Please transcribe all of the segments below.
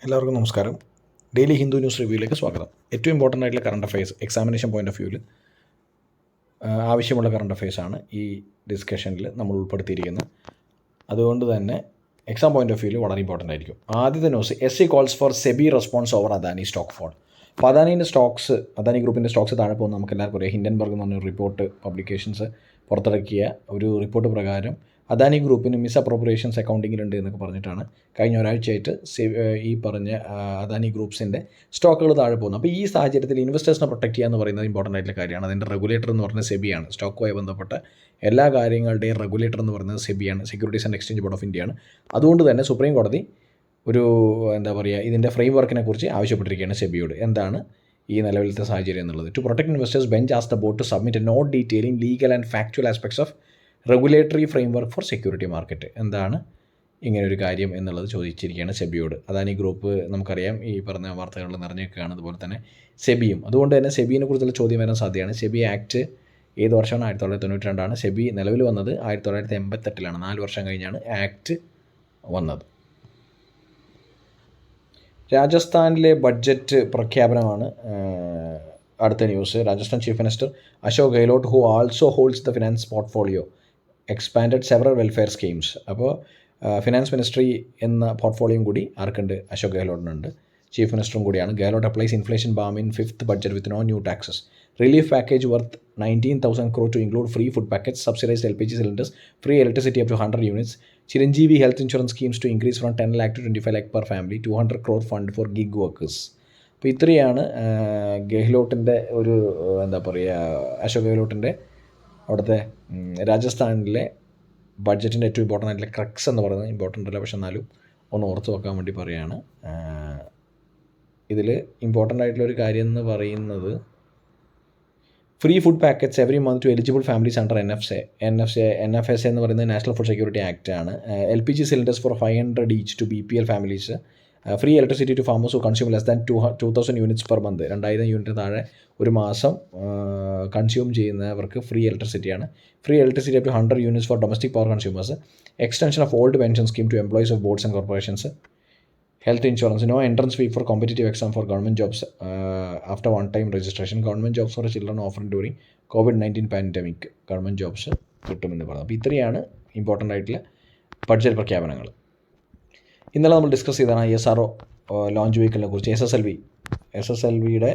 എല്ലാവർക്കും നമസ്കാരം. Daily Hindu news റിവ്യൂയിലേക്ക് സ്വാഗതം. ഏറ്റവും ഇമ്പോർട്ടൻ്റ് ആയിട്ടുള്ള current affairs, examination point of വ്യൂവിൽ ആവശ്യമുള്ള കറണ്ട് അഫയേഴ്സാണ് ഈ ഡിസ്കഷനിൽ നമ്മൾ ഉൾപ്പെടുത്തിയിരിക്കുന്നത്. അതുകൊണ്ട് തന്നെ എക്സാം പോയിൻ്റ് ഓഫ് വ്യൂവിൽ വളരെ ഇമ്പോർട്ടൻ്റ് ആയിരിക്കും. ആദ്യത്തെ news, SC calls for SEBI response over Adani stock fall. അപ്പോൾ അദാനി ഗ്രൂപ്പിൻ്റെ സ്റ്റോക്സ് താഴെ പോകുന്ന നമുക്ക് എല്ലാവർക്കും അറിയാം. ഹിൻഡൻബർഗ് എന്ന് പറഞ്ഞ റിപ്പോർട്ട് പബ്ലിക്കേഷൻസ് പുറത്തിറക്കിയ ഒരു റിപ്പോർട്ട് പ്രകാരം അദാനി ഗ്രൂപ്പിന് മിസ് അപ്രോപ്രിയേഷൻസ് അക്കൗണ്ടിങ്ങിലുണ്ട് എന്നൊക്കെ പറഞ്ഞിട്ടാണ് കഴിഞ്ഞ ഒരാഴ്ചയായിട്ട് ഈ പറഞ്ഞ അദാനി ഗ്രൂപ്പ്സിൻ്റെ സ്റ്റോക്കുകൾ താഴെ പോകുന്നു. അപ്പോൾ ഈ സാഹചര്യത്തിൽ ഇൻവെസ്റ്റേഴ്സിനെ പ്രൊട്ടക്ട് ചെയ്യുക എന്ന് പറയുന്നത് ഇമ്പോർട്ടൻ്റ് ആയിട്ടുള്ള കാര്യമാണ്. അതിൻ്റെ റെഗുലേറ്റർ എന്ന് പറയുന്നത് സെബിയാണ്. സ്റ്റോക്കുമായി ബന്ധപ്പെട്ട എല്ലാ കാര്യങ്ങളുടെയും റെഗുലേറ്റർ എന്ന് പറയുന്നത് സെബിയാണ്, securities and exchange board of ഇന്ത്യയാണ്. അതുകൊണ്ട് തന്നെ സുപ്രീം കോടതി ഒരു ഇതിൻ്റെ ഫ്രെയിം വർക്കിനെ കുറിച്ച് ആവശ്യപ്പെട്ടിരിക്കുകയാണ് സെബിയോട്. എന്താണ് ഈ നിലവിലത്തെ സാഹചര്യം എന്നുള്ളത്. To protect investors, bench asked the board to submit a note detailing legal and factual aspects of regulatory framework for security market. എന്താണ് ഇങ്ങനൊരു കാര്യം എന്നുള്ളത് ചോദിച്ചിരിക്കുകയാണ് സെബിയോട്. അദാനി ഗ്രൂപ്പ് നമുക്കറിയാം ഈ പറഞ്ഞ വാർത്തകളിൽ നിറഞ്ഞേക്കുകയാണ്. അതുപോലെ തന്നെ സെബിയും. അതുകൊണ്ട് തന്നെ സെബിയെ കുറിച്ചുള്ള ചോദ്യം വരാൻ സാധ്യതയാണ്. സെബി ആക്ട് ഏത് വർഷമാണ്? 1992. സെബി നിലവിൽ വന്നത് 1988. 4 വർഷം കഴിഞ്ഞാണ് ആക്ട് വന്നത്. രാജസ്ഥാനിലെ ബഡ്ജറ്റ് പ്രഖ്യാപനമാണ് അടുത്ത news. Rajasthan chief minister Ashok Gehlot, who also holds the finance portfolio, expanded several welfare schemes. അപ്പോൾ ഫിനാൻസ് മിനിസ്ട്രി എന്ന പോർട്ട്ഫോളിയോയും കൂടി ആർക്കുണ്ട്? അശോക് ഗെഹ്ലോട്ടിനുണ്ട്. ചീഫ് മിനിസ്റ്ററും കൂടിയാണ്. Gehlot applies inflation balm in 5th budget with no new taxes. Relief package worth 19,000 crore to include free food packets, subsidized LPG cylinders, free electricity up to 100 units, Chiranjeevi health insurance schemes to increase from 10 lakh to 25 lakh per family, 200 crore fund for gig workers. അപ്പോൾ ഇത്രയാണ് ഗെഹ്ലോട്ടിൻ്റെ ഒരു അശോക് ഗെഹ്ലോട്ടിൻ്റെ അവിടുത്തെ രാജസ്ഥാനിലെ ബഡ്ജറ്റിൻ്റെ ഏറ്റവും important ആയിട്ടുള്ള crux എന്ന് പറയുന്നത്. Important അല്ല, പക്ഷെ എന്നാലും ഒന്ന് ഓർത്ത് വെക്കാൻ വേണ്ടി പറയുകയാണ്. ഇതിൽ ഇമ്പോർട്ടൻ്റ് ആയിട്ടുള്ളൊരു കാര്യം എന്ന് പറയുന്നത് free food packets every month to eligible families under NFSA എന്ന് പറയുന്നത് നാഷണൽ ഫുഡ് സെക്യൂരിറ്റി ആക്ട് ആണ്. LPG cylinders for 500 each to BPL families. Free electricity to farmers who consume less than 2,000 units per month. 2000 unit താഴെ ഒരു മാസം consume ചെയ്യുന്നവർക്ക് free ഇലക്ട്രിസിറ്റിയാണ്. Free electricity up to 100 units for domestic power consumers. Extension of old pension scheme to employees of boards and corporations. Health insurance, no entrance fee for competitive exam for government jobs after one-time registration. Government jobs for children offered during COVID-19 pandemic. Government jobs കിട്ടുമെന്ന് പറഞ്ഞു. അപ്പോൾ ഇത്രയാണ് important ആയിട്ടുള്ള budget പ്രഖ്യാപനങ്ങൾ. ഇന്നലെ നമ്മൾ discuss ചെയ്തതാണ് ISRO launch വെഹിക്കിളിനെ കുറിച്ച്. SSLVയുടെ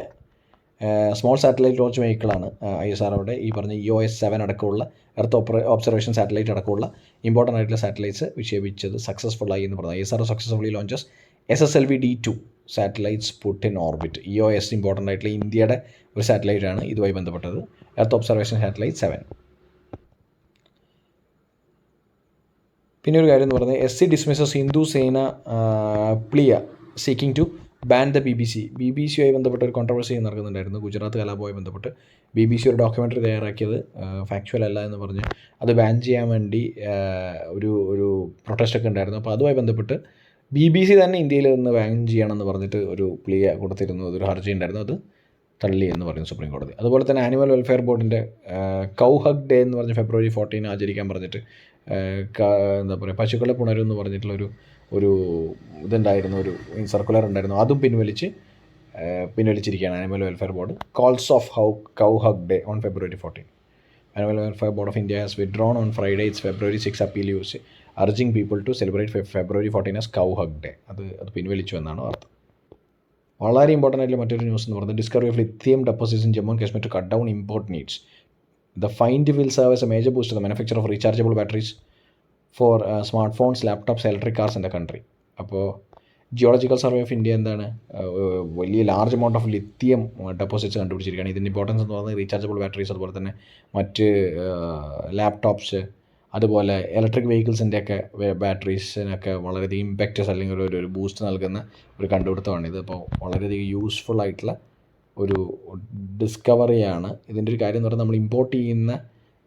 സ്മോൾ സാറ്റലൈറ്റ് ലോഞ്ച് വെഹിക്കിളാണ് ISROയുടെ ഈ പറഞ്ഞ EOS 7 അടക്കമുള്ള എർത്ത് ഒബ്സർവേഷൻ സാറ്റലൈറ്റ് അടക്കമുള്ള ഇമ്പോർട്ടൻ്റ് ആയിട്ടുള്ള സാറ്റലൈറ്റ്സ് വിക്ഷേപിച്ചത് സക്സസ്ഫുള്ളായി എന്ന് പറഞ്ഞു. ISRO successfully launches SSLV D2 satellites put in orbit. EOS important ആയിട്ടുള്ള ഇന്ത്യയുടെ ഒരു സാറ്റലൈറ്റാണ് ഇതുമായി ബന്ധപ്പെട്ടത്. Earth observation satellite 7. പിന്നെ ഒരു കാര്യം എന്ന് പറയുന്നത് SC dismisses Hindu Sena plea seeking to ban the BBC യുമായി ബന്ധപ്പെട്ട ഒരു കോൺട്രവേഴ്സി നടക്കുന്നുണ്ടായിരുന്നു. ഗുജറാത്ത് കലാപവുമായി ബന്ധപ്പെട്ട് BBC ഒരു ഡോക്യുമെൻ്ററി തയ്യാറാക്കിയത് ഫാക്ച്വൽ അല്ല എന്ന് പറഞ്ഞ് അത് ബാൻ ചെയ്യാൻ വേണ്ടി ഒരു പ്രൊട്ടസ്റ്റൊക്കെ ഉണ്ടായിരുന്നു. അപ്പോൾ അതുമായി ബന്ധപ്പെട്ട് BBC തന്നെ ഇന്ത്യയിൽ നിന്ന് ബാൻ ചെയ്യണമെന്ന് പറഞ്ഞിട്ട് ഒരു പ്ലിയ കൊടുത്തിരുന്നു. അതൊരു ഹർജി ഉണ്ടായിരുന്നു. അത് തള്ളി എന്ന് പറയുന്നു സുപ്രീം കോടതി. അതുപോലെ തന്നെ ആനിമൽ വെൽഫെയർ ബോർഡിൻ്റെ കൗ ഹഗ് ഡേ എന്ന് പറഞ്ഞ് February 14 ആചരിക്കാൻ പറഞ്ഞിട്ട് പശുക്കളെ പുണരും എന്ന് പറഞ്ഞിട്ടുള്ള ഒരു ഇതുണ്ടായിരുന്നു, ഒരു സർക്കുലർ ഉണ്ടായിരുന്നു. അതും പിൻവലിച്ചിരിക്കുകയാണ് animal welfare board. Calls of cow hug day on February 14. Animal Welfare Board of India has withdrawn on Friday its February 6 appeal, urging people to celebrate February 14 as Cow Hug Day. അത് പിൻവലിച്ചു എന്നാണ് വാർത്ത. വളരെ important ആയിട്ടുള്ള മറ്റൊരു news എന്ന് പറയുന്നത് discovery of lithium deposits in Jammu and Kashmir to cut down import needs. The find will serve as a major boost to the manufacture of rechargeable batteries for smartphones, laptops, electric cars in the country. അപ്പോൾ geological survey of India എന്താണ് വലിയ large amount of lithium deposits കണ്ടുപിടിച്ചിരിക്കുകയാണ്. ഇതിൻ്റെ importance എന്ന് പറയുന്നത് rechargeable batteries, അതുപോലെ തന്നെ മറ്റ് ലാപ്ടോപ്സ്, അതുപോലെ ഇലക്ട്രിക് വെഹിക്കിൾസിൻ്റെയൊക്കെ ബാറ്ററീസിനൊക്കെ വളരെയധികം ഇമ്പാക്റ്റസ് അല്ലെങ്കിൽ ഒരു ബൂസ്റ്റ് നൽകുന്ന ഒരു കണ്ടുപിടുത്തമാണിത്. അപ്പോൾ വളരെയധികം യൂസ്ഫുൾ ആയിട്ടുള്ള ഒരു ഡിസ്കവറിയാണ്. ഇതിൻ്റെ ഒരു കാര്യം എന്ന് പറഞ്ഞാൽ നമ്മൾ ഇമ്പോർട്ട് ചെയ്യുന്ന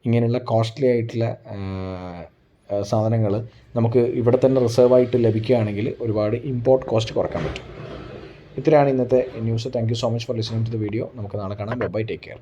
ഇങ്ങനെയുള്ള കോസ്റ്റ്ലി ആയിട്ടുള്ള സാധനങ്ങൾ നമുക്ക് ഇവിടെ തന്നെ റിസർവായിട്ട് ലഭിക്കുകയാണെങ്കിൽ ഒരുപാട് ഇമ്പോർട്ട് കോസ്റ്റ് കുറയ്ക്കാൻ പറ്റും. ഇത്രയാണ് ഇന്നത്തെ news. Thank you so much for listening to the video. നമുക്ക് നാളെ കാണാം. Bye, take care.